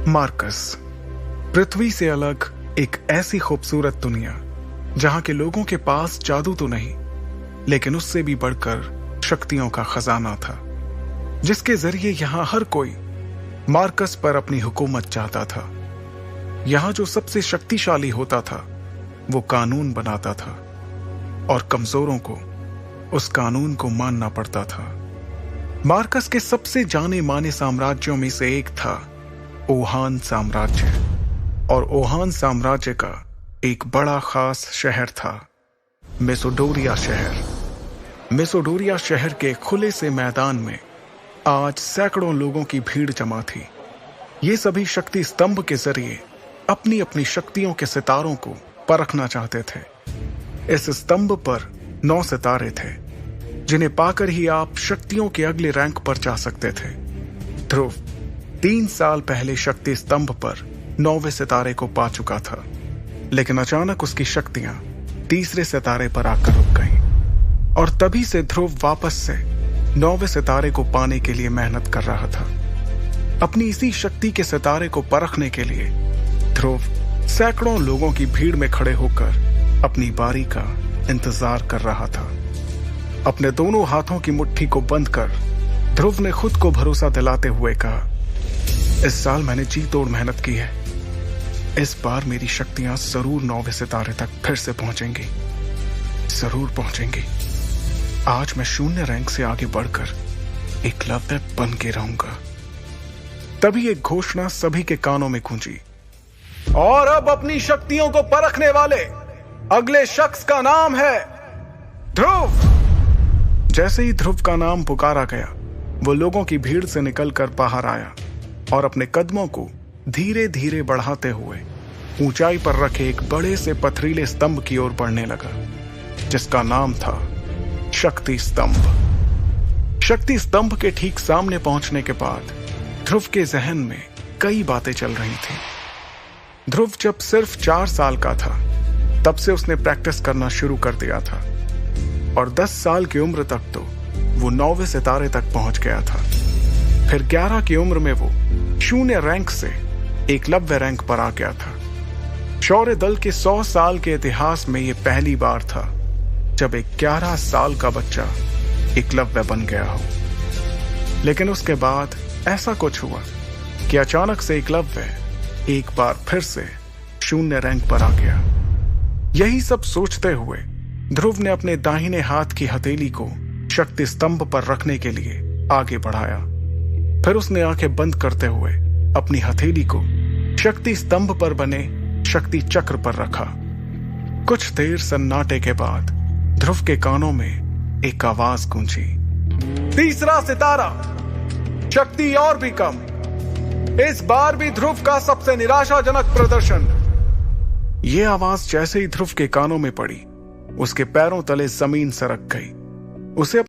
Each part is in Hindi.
मार्कस, पृथ्वी से अलग एक ऐसी खूबसूरत दुनिया जहां के लोगों के पास जादू तो नहीं, लेकिन उससे भी बढ़कर शक्तियों का खजाना था, जिसके जरिए यहां हर कोई मार्कस पर अपनी हुकूमत चाहता था। यहां जो सबसे शक्तिशाली होता था वो कानून बनाता था और कमजोरों को उस कानून को मानना पड़ता था। मार्कस के सबसे जाने माने साम्राज्यों में से एक था ओहान साम्राज्य, और ओहान साम्राज्य का एक बड़ा खास शहर था मेसोडोरिया शहर। मेसोडोरिया शहर के खुले से मैदान में आज सैकड़ों लोगों की भीड़ जमा थी। ये सभी शक्ति स्तंभ के जरिए अपनी अपनी शक्तियों के सितारों को परखना चाहते थे। इस स्तंभ पर 9 सितारे थे, जिन्हें पाकर ही आप शक्तियों के अगले रैंक पर जा सकते थे। ध्रुव 3 साल पहले शक्ति स्तंभ पर 9वें सितारे को पा चुका था, लेकिन अचानक उसकी शक्तियां तीसरे सितारे पर आकर रुक गईं, और तभी से ध्रुव वापस से 9वें सितारे को पाने के लिए मेहनत कर रहा था। अपनी इसी शक्ति के सितारे को परखने के लिए ध्रुव सैकड़ों लोगों की भीड़ में खड़े होकर अपनी बारी का इंतजार कर रहा था। अपने दोनों हाथों की मुट्ठी को बंद कर ध्रुव ने खुद को भरोसा दिलाते हुए कहा, इस साल मैंने जी तोड़ मेहनत की है। इस बार मेरी शक्तियां जरूर 9वें सितारे तक फिर से पहुंचेंगी, जरूर पहुंचेंगी। आज मैं शून्य रैंक से आगे बढ़कर एकलव्य बन के रहूंगा। तभी एक घोषणा सभी के कानों में गूंजी, और अब अपनी शक्तियों को परखने वाले अगले शख्स का नाम है ध्रुव। जैसे ही ध्रुव का नाम पुकारा गया, वो लोगों की भीड़ से निकलकर बाहर आया और अपने कदमों को धीरे धीरे बढ़ाते हुए ऊंचाई पर रखे एक बड़े से पथरीले स्तंभ की ओर बढ़ने लगा, जिसका नाम था शक्ति स्तंभ। शक्ति स्तंभ के ठीक सामने पहुंचने के बाद ध्रुव के जहन में कई बातें चल रही थी। ध्रुव जब सिर्फ 4 साल का था, तब से उसने प्रैक्टिस करना शुरू कर दिया था, और 10 साल की उम्र तक तो वो 9वें सितारे तक पहुंच गया था। फिर 11 की उम्र में वो शून्य रैंक से एकलव्य रैंक पर आ गया था। शौर्य दल के 100 साल के इतिहास में यह पहली बार था जब एक 11 साल का बच्चा एकलव्य बन गया हो। लेकिन उसके बाद ऐसा कुछ हुआ कि अचानक से एकलव्य एक बार फिर से शून्य रैंक पर आ गया। यही सब सोचते हुए ध्रुव ने अपने दाहिने हाथ की हथेली को शक्ति स्तंभ पर रखने के लिए आगे बढ़ाया। फिर उसने आंखें बंद करते हुए अपनी हथेली को शक्ति स्तंभ पर बने शक्ति चक्र पर रखा। कुछ देर सन्नाटे के बाद ध्रुव के कानों में एक आवाज गूंजी, तीसरा सितारा, शक्ति और भी कम। इस बार भी ध्रुव का सबसे निराशाजनक प्रदर्शन। यह आवाज जैसे ही ध्रुव के कानों में पड़ी, उसके पैरों तले जमीन सरक गई। उसे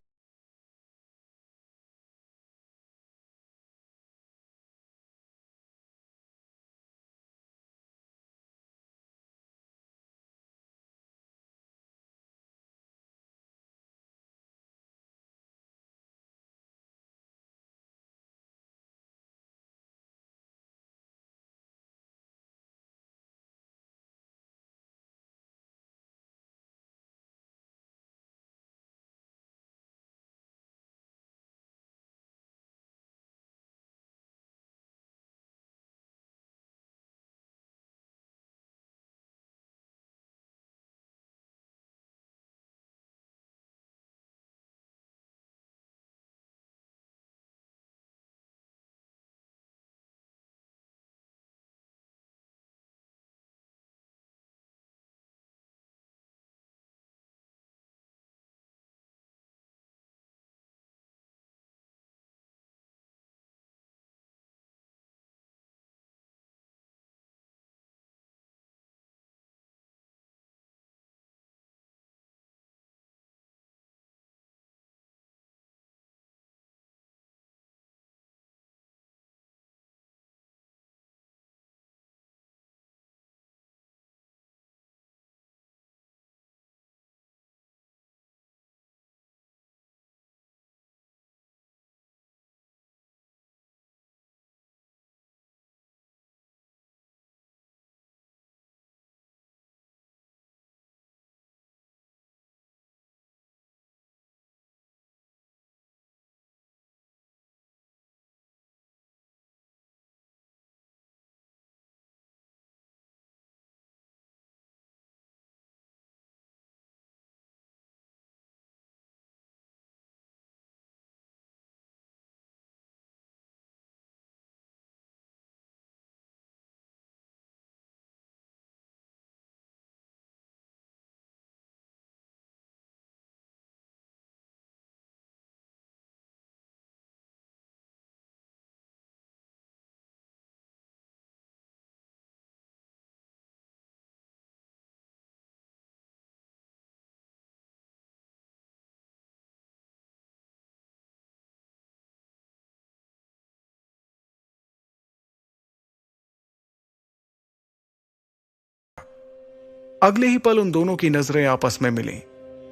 अगले ही पल उन दोनों की नजरें आपस में मिली,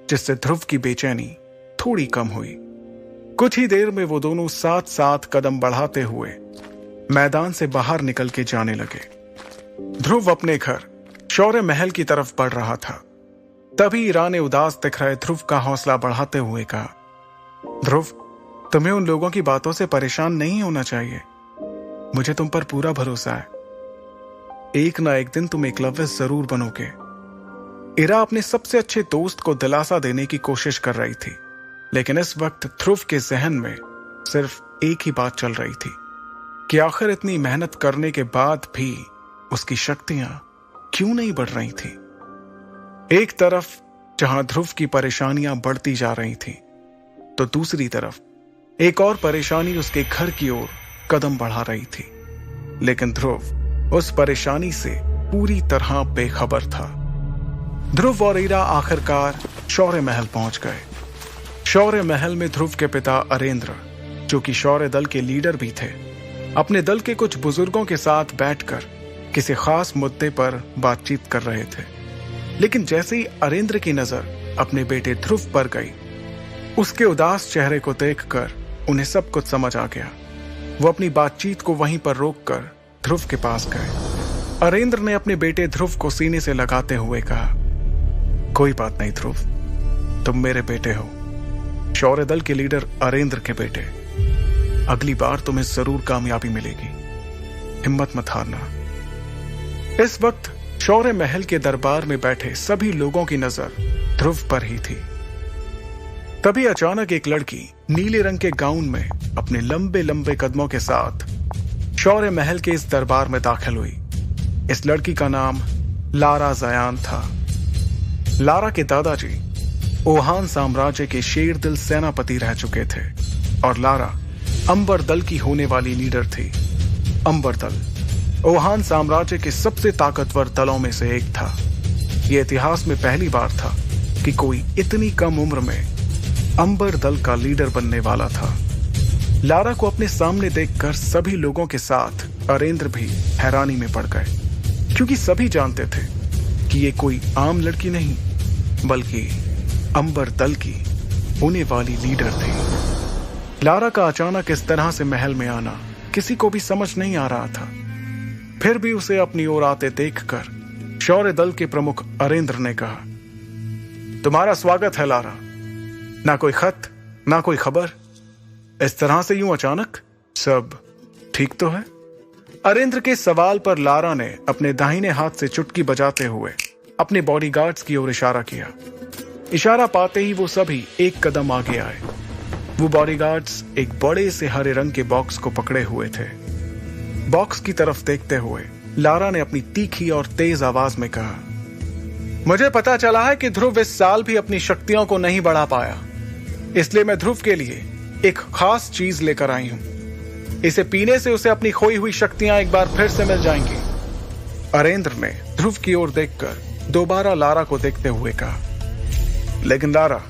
जिससे ध्रुव की बेचैनी थोड़ी कम हुई। कुछ ही देर में वो दोनों साथ साथ कदम बढ़ाते हुए मैदान से बाहर निकल के जाने लगे। ध्रुव अपने घर शौर्य महल की तरफ बढ़ रहा था। तभी ईरा ने उदास दिख रहे ध्रुव का हौसला बढ़ाते हुए कहा, ध्रुव, तुम्हें उन लोगों की बातों से परेशान नहीं होना चाहिए। मुझे तुम पर पूरा भरोसा है। एक ना एक दिन तुम एकलव्य जरूर बनोगे। ईरा अपने सबसे अच्छे दोस्त को दिलासा देने की कोशिश कर रही थी, लेकिन इस वक्त ध्रुव के जहन में सिर्फ एक ही बात चल रही थी कि आखिर इतनी मेहनत करने के बाद भी उसकी शक्तियां क्यों नहीं बढ़ रही थी। एक तरफ जहां ध्रुव की परेशानियां बढ़ती जा रही थी, तो दूसरी तरफ एक और परेशानी उसके घर की ओर कदम बढ़ा रही थी। लेकिन ध्रुव उस परेशानी से पूरी तरह बेखबर था। ध्रुव और ईरा आखिरकार शौर्य महल पहुंच गए। शौर्य महल में ध्रुव के पिता अरेंद्र, जो कि शौर्य दल के लीडर भी थे, अपने दल के कुछ बुजुर्गों के साथ बैठकर किसी खास मुद्दे पर बातचीत कर रहे थे। लेकिन जैसे ही अरेंद्र की नजर अपने बेटे ध्रुव पर गई, उसके उदास चेहरे को देखकर उन्हें सब कुछ समझ आ गया। वो अपनी बातचीत को वहीं पर रोककर ध्रुव के पास गए। अरेंद्र ने अपने बेटे ध्रुव को सीने से लगाते हुए कहा, कोई बात नहीं ध्रुव, तुम मेरे बेटे हो, शौर्य दल के लीडर अरेंद्र के बेटे। अगली बार तुम्हें जरूर कामयाबी मिलेगी, हिम्मत मत हारना। इस वक्त शौर्य महल के दरबार में बैठे सभी लोगों की नजर ध्रुव पर ही थी। तभी अचानक एक लड़की नीले रंग के गाउन में अपने लंबे लंबे कदमों के साथ शौर्य महल के इस दरबार में दाखिल हुई। इस लड़की का नाम लारा जयान था। लारा के दादाजी ओहान साम्राज्य के शेरदिल सेनापति रह चुके थे और लारा अंबर दल की होने वाली लीडर थी। अंबर दल ओहान साम्राज्य के सबसे ताकतवर दलों में से एक था। यह इतिहास में पहली बार था कि कोई इतनी कम उम्र में अंबर दल का लीडर बनने वाला था। लारा को अपने सामने देखकर सभी लोगों के साथ अरेंद्र भी हैरानी में पड़ गए, क्योंकि सभी जानते थे कि ये कोई आम लड़की नहीं, बल्कि अंबर दल की होने वाली लीडर थी। लारा का अचानक इस तरह से महल में आना किसी को भी समझ नहीं आ रहा था। फिर भी उसे अपनी ओर आते देखकर शौर्य दल के प्रमुख अरेंद्र ने कहा, तुम्हारा स्वागत है लारा। ना कोई खत, ना कोई खबर, इस तरह से यूं अचानक, सब ठीक तो है? अरेंद्र के सवाल पर लारा ने अपने दाहिने हाथ से चुटकी बजाते हुए अपने बॉडीगार्ड्स की ओर इशारा किया। इशारा पाते ही वो सभी एक कदम आगे आए। वो बॉडीगार्ड्स एक बड़े से हरे रंग के बॉक्स को पकड़े हुए थे। बॉक्स की तरफ देखते हुए लारा ने अपनी तीखी और तेज आवाज में कहा, मुझे पता चला है कि ध्रुव इस साल भी अपनी शक्तियों को नहीं बढ़ा पाया, इसलिए मैं ध्रुव के लिए एक खास चीज लेकर आई हूं। इसे पीने से उसे अपनी खोई हुई शक्तियां एक बार फिर से मिल जाएंगी। अरेंद्र ने ध्रुव की ओर देखकर दोबारा लारा को देखते हुए कहा, लेकिन लारा,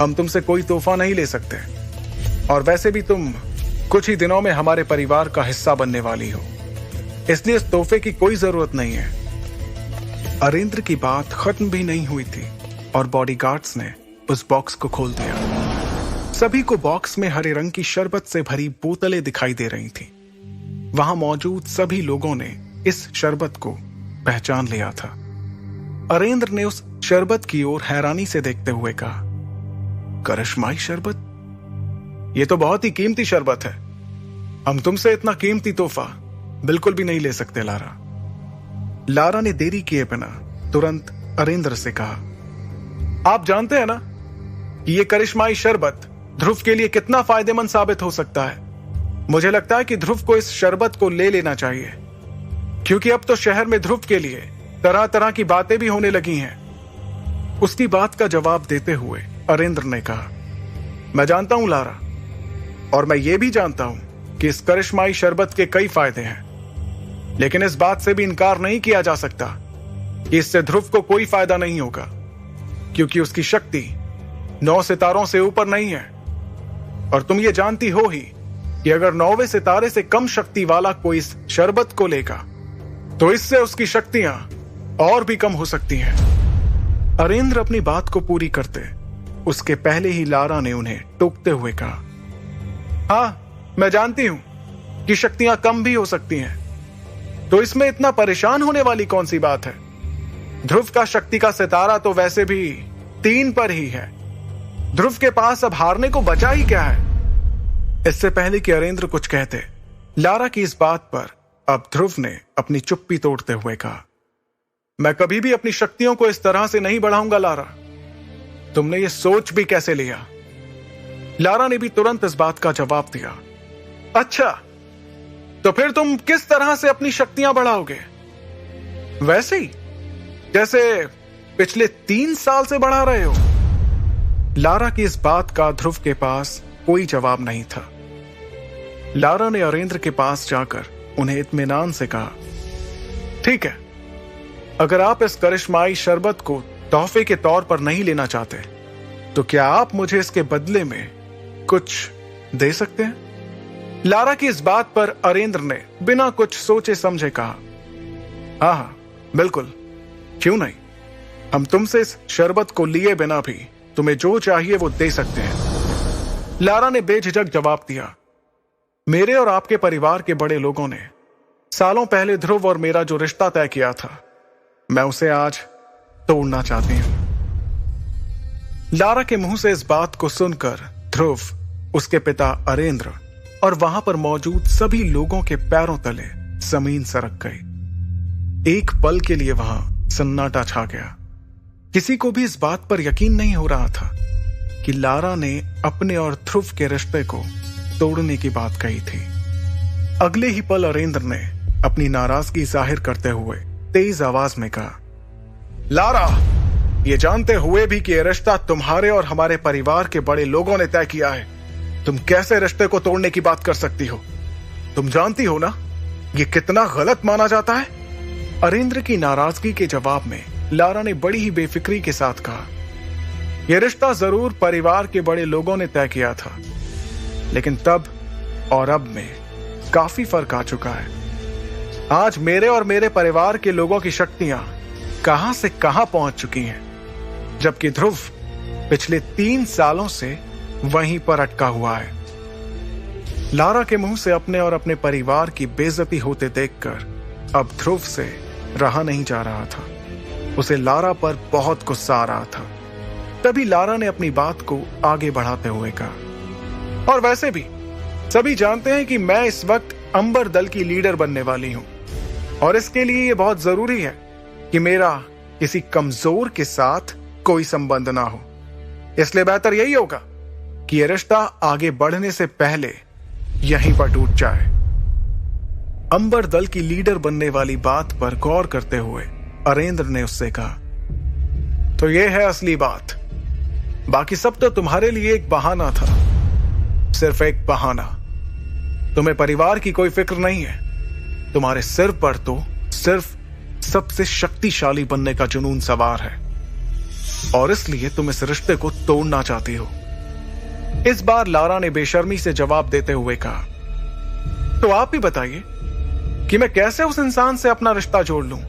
हम तुमसे कोई तोहफा नहीं ले सकते, और वैसे भी तुम कुछ ही दिनों में हमारे परिवार का हिस्सा बनने वाली हो, इसलिए इस तोहफे की कोई जरूरत नहीं है। अरेंद्र की बात खत्म भी नहीं हुई थी और बॉडीगार्ड्स ने उस बॉक्स को खोल दिया। सभी को बॉक्स में हरे रंग की शरबत से भरी बोतलें दिखाई दे रही थी। वहां मौजूद सभी लोगों ने इस शरबत को पहचान लिया था। अरेंद्र ने उस शरबत की ओर हैरानी से देखते हुए कहा, करिश्माई शरबत? यह तो बहुत ही कीमती शरबत है। हम तुमसे इतना कीमती तोहफा बिल्कुल भी नहीं ले सकते लारा। लारा ने देरी किए बिना तुरंत अरेंद्र से कहा, आप जानते हैं ना कि यह करिश्माई शरबत ध्रुव के लिए कितना फायदेमंद साबित हो सकता है। मुझे लगता है कि ध्रुव को इस शरबत को ले लेना चाहिए, क्योंकि अब तो शहर में ध्रुव के लिए तरह तरह की बातें भी होने लगी हैं। उसकी बात का जवाब देते हुए अरेंद्र ने कहा, मैं जानता हूं लारा, और मैं ये भी जानता हूं कि इस करिश्माई शरबत के कई फायदे हैं, लेकिन इस बात से भी इनकार नहीं किया जा सकता कि इससे ध्रुव को कोई फायदा नहीं होगा, क्योंकि उसकी शक्ति 9 सितारों से ऊपर नहीं है। और तुम ये जानती हो ही कि अगर 9वें सितारे से कम शक्ति वाला कोई इस शरबत को लेगा तो इससे उसकी शक्तियां और भी कम हो सकती हैं। अरेंद्र अपनी बात को पूरी करते उसके पहले ही लारा ने उन्हें टोकते हुए कहा, हाँ मैं जानती हूं कि शक्तियां कम भी हो सकती हैं, तो इसमें इतना परेशान होने वाली कौन सी बात है। ध्रुव का शक्ति का सितारा तो वैसे भी 3 पर ही है। ध्रुव के पास अब हारने को बचा ही क्या है। इससे पहले कि अरेंद्र कुछ कहते, लारा की इस बात पर अब ध्रुव ने अपनी चुप्पी तोड़ते हुए कहा, मैं कभी भी अपनी शक्तियों को इस तरह से नहीं बढ़ाऊंगा लारा। तुमने ये सोच भी कैसे लिया। लारा ने भी तुरंत इस बात का जवाब दिया, अच्छा तो फिर तुम किस तरह से अपनी शक्तियां बढ़ाओगे। वैसे ही जैसे पिछले 3 साल से बढ़ा रहे हो। लारा की इस बात का ध्रुव के पास कोई जवाब नहीं था। लारा ने अरेंद्र के पास जाकर उन्हें इत्मीनान से कहा, ठीक है, अगर आप इस करिश्माई शरबत को तोहफे के तौर पर नहीं लेना चाहते तो क्या आप मुझे इसके बदले में कुछ दे सकते हैं। लारा की इस बात पर अरेंद्र ने बिना कुछ सोचे समझे कहा, हाँ बिल्कुल, क्यों नहीं, हम तुमसे इस शरबत को लिए बिना भी तुम्हें जो चाहिए वो दे सकते हैं। लारा ने बेझिझक जवाब दिया, मेरे और आपके परिवार के बड़े लोगों ने सालों पहले ध्रुव और मेरा जो रिश्ता तय किया था, मैं उसे आज तोड़ना चाहती हूं। लारा के मुंह से इस बात को सुनकर ध्रुव, उसके पिता अरेंद्र और वहां पर मौजूद सभी लोगों के पैरों तले जमीन सरक गई। एक पल के लिए वहां सन्नाटा छा गया। किसी को भी इस बात पर यकीन नहीं हो रहा था कि लारा ने अपने और ध्रुव के रिश्ते को तोड़ने की बात कही थी। अगले ही पल अरेंद्र ने अपनी नाराजगी जाहिर करते हुए तेज आवाज में कहा, लारा, ये जानते हुए भी कि यह रिश्ता तुम्हारे और हमारे परिवार के बड़े लोगों ने तय किया है, तुम कैसे रिश्ते को तोड़ने की बात कर सकती हो। तुम जानती हो ना ये कितना गलत माना जाता है। अरेंद्र की नाराजगी के जवाब में लारा ने बड़ी ही बेफिक्री के साथ कहा, यह रिश्ता जरूर परिवार के बड़े लोगों ने तय किया था, लेकिन तब और अब में काफी फर्क आ चुका है। आज मेरे और मेरे परिवार के लोगों की शक्तियां कहां से कहां पहुंच चुकी हैं, जबकि ध्रुव पिछले 3 सालों से वहीं पर अटका हुआ है। लारा के मुंह से अपने और अपने परिवार की बेइज्जती होते देखकर अब ध्रुव से रहा नहीं जा रहा था। उसे लारा पर बहुत गुस्सा आ रहा था। तभी लारा ने अपनी बात को आगे बढ़ाते हुए कहा, और वैसे भी सभी जानते हैं कि मैं इस वक्त अंबर दल की लीडर बनने वाली हूं, और इसके लिए यह बहुत जरूरी है कि मेरा किसी कमजोर के साथ कोई संबंध ना हो। इसलिए बेहतर यही होगा कि यह रिश्ता आगे बढ़ने से पहले यहीं पर टूट जाए। अंबर दल की लीडर बनने वाली बात पर गौर करते हुए अरेंद्र ने उससे कहा, तो यह है असली बात, बाकी सब तो तुम्हारे लिए एक बहाना था, सिर्फ एक बहाना। तुम्हें परिवार की कोई फिक्र नहीं है। तुम्हारे सिर पर तो सिर्फ सबसे शक्तिशाली बनने का जुनून सवार है, और इसलिए तुम इस रिश्ते को तोड़ना चाहती हो। इस बार लारा ने बेशर्मी से जवाब देते हुए कहा, तो आप ही बताइए कि मैं कैसे उस इंसान से अपना रिश्ता जोड़ लूं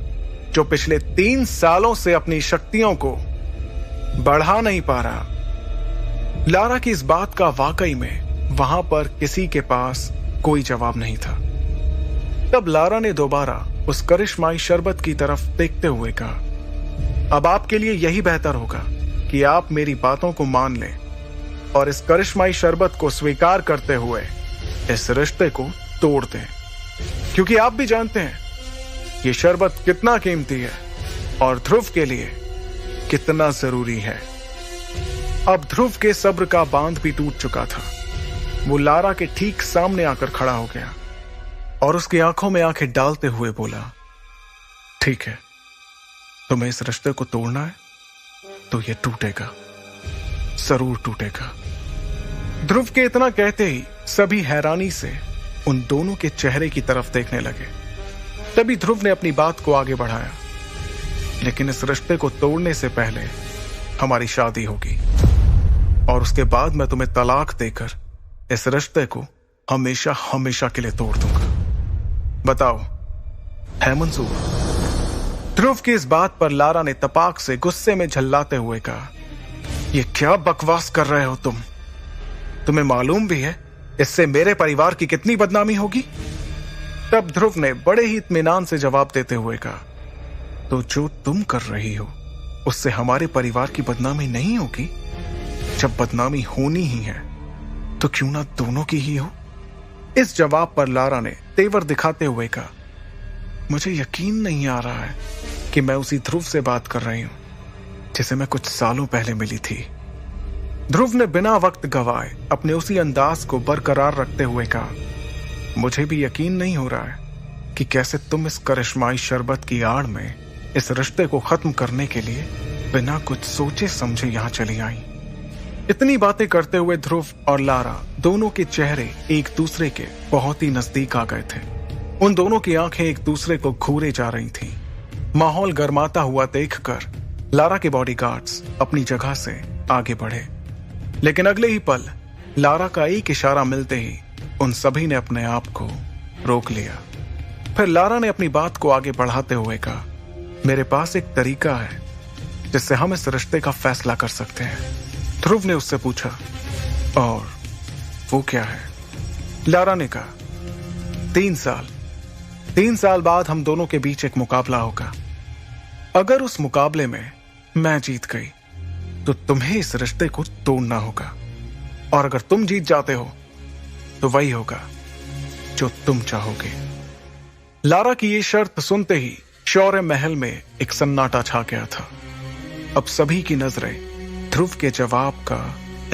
जो पिछले 3 सालों से अपनी शक्तियों को बढ़ा नहीं पा रहा। लारा की इस बात का वाकई में वहां पर किसी के पास कोई जवाब नहीं था। तब लारा ने दोबारा उस करिश्माई शरबत की तरफ देखते हुए कहा, अब आपके लिए यही बेहतर होगा कि आप मेरी बातों को मान लें और इस करिश्माई शरबत को स्वीकार करते हुए इस रिश्ते को तोड़ दें, क्योंकि आप भी जानते हैं ये शरबत कितना कीमती है और ध्रुव के लिए कितना जरूरी है। अब ध्रुव के सब्र का बांध भी टूट चुका था। वो लारा के ठीक सामने आकर खड़ा हो गया और उसकी आंखों में आंखें डालते हुए बोला, ठीक है, तुम्हें इस रिश्ते को तोड़ना है तो ये टूटेगा, जरूर टूटेगा। ध्रुव के इतना कहते ही सभी हैरानी से उन दोनों के चेहरे की तरफ देखने लगे। तभी ध्रुव ने अपनी बात को आगे बढ़ाया, लेकिन इस रिश्ते को तोड़ने से पहले हमारी शादी होगी और उसके बाद मैं तुम्हें तलाक देकर इस रिश्ते को हमेशा हमेशा के लिए तोड़ दूंगा। बताओ, है मंजूर? ध्रुव की इस बात पर लारा ने तपाक से गुस्से में झल्लाते हुए कहा, ये क्या बकवास कर रहे हो तुम? तुम्हें मालूम भी है इससे मेरे परिवार की कितनी बदनामी होगी? तब ध्रुव ने बड़े ही इत्मीनान से जवाब देते हुए कहा, तो जो तुम कर रही हो उससे हमारे परिवार की बदनामी नहीं होगी? जब बदनामी होनी ही है तो क्यों ना दोनों की ही हो? इस जवाब पर लारा ने तेवर दिखाते हुए कहा, मुझे यकीन नहीं आ रहा है कि मैं उसी ध्रुव से बात कर रही हूं जिसे मैं कुछ सालों पहले मिली थी। ध्रुव ने बिना वक्त गवाए अपने उसी अंदाज को बरकरार रखते हुए कहा, मुझे भी यकीन नहीं हो रहा है कि कैसे तुम इस करिश्माई शरबत की आड़ में इस रिश्ते को खत्म करने के लिए बिना कुछ सोचे समझे यहां चली आई। इतनी बातें करते हुए ध्रुव और लारा दोनों के चेहरे एक दूसरे के बहुत ही नजदीक आ गए थे। उन दोनों की आंखें एक दूसरे को घूरे जा रही थीं। माहौल गर्माता हुआ देखकर लारा के बॉडीगार्ड्स अपनी जगह से आगे बढ़े, लेकिन अगले ही पल लारा का एक इशारा मिलते ही उन सभी ने अपने आप को रोक लिया। फिर लारा ने अपनी बात को आगे बढ़ाते हुए कहा, मेरे पास एक तरीका है जिससे हम इस रिश्ते का फैसला कर सकते हैं। ध्रुव ने उससे पूछा, और वो क्या है? लारा ने कहा, 3 साल बाद हम दोनों के बीच एक मुकाबला होगा। अगर उस मुकाबले में मैं जीत गई तो तुम्हें इस रिश्ते को तोड़ना होगा, और अगर तुम जीत जाते हो तो वही होगा जो तुम चाहोगे। लारा की ये शर्त सुनते ही शौर्य महल में एक सन्नाटा छा गया था। अब सभी की नजरें ध्रुव के जवाब का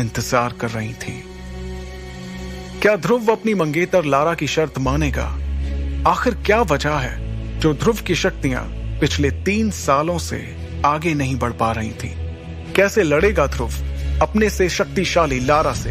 इंतजार कर रही थीं। क्या ध्रुव अपनी मंगेतर लारा की शर्त मानेगा? आखिर क्या वजह है जो ध्रुव की शक्तियां पिछले 3 सालों से आगे नहीं बढ़ पा रही थीं? कैसे लड़ेगा ध्रुव अपने से शक्तिशाली लारा से?